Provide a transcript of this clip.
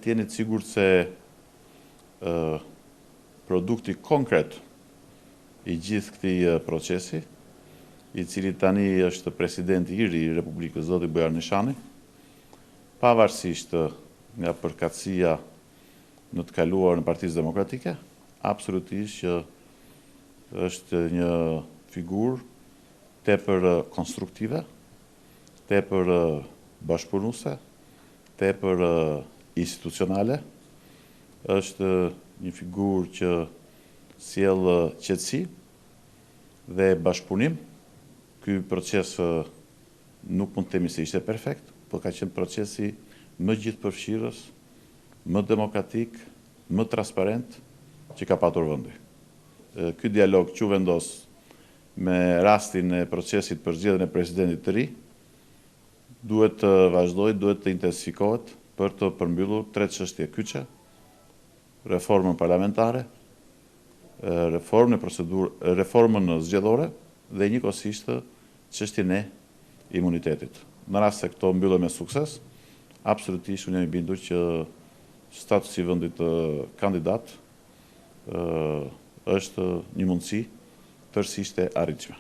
t'jeni të sigurt se produkti konkret i gjithë këtij procesi, i cili tani është presidenti i ri i Republikës, zoti Bujar Nishani, pavarësisht nga përkatësia në të kaluar në Partisë Demokratike, absolutisht që është një figurë tepër konstruktive, tepër bashkëpunuese, tepër institucionale, është një figurë që sjell qetësi dhe bashkëpunim. Ky proces nuk mund të themi se ishte perfekt, por ka qenë procesi më gjithëpërfshirës, më demokratik, më transparent që ka patur vendi. Ky dialog që vendos me rastin e procesit për zgjedhjen e presidentit të ri, duhet të vazhdojë, duhet të intensifikohet për të përmbyllur 3 çështje kyçe: reformën parlamentare, reformën zgjedhore dhe njëkohësisht çështjen e imunitetit. Në rast se këto mbyllen me sukses, absolutisht unë jam i bindur që statusi i vendit kandidat është një mundësi tërësisht e arritshme.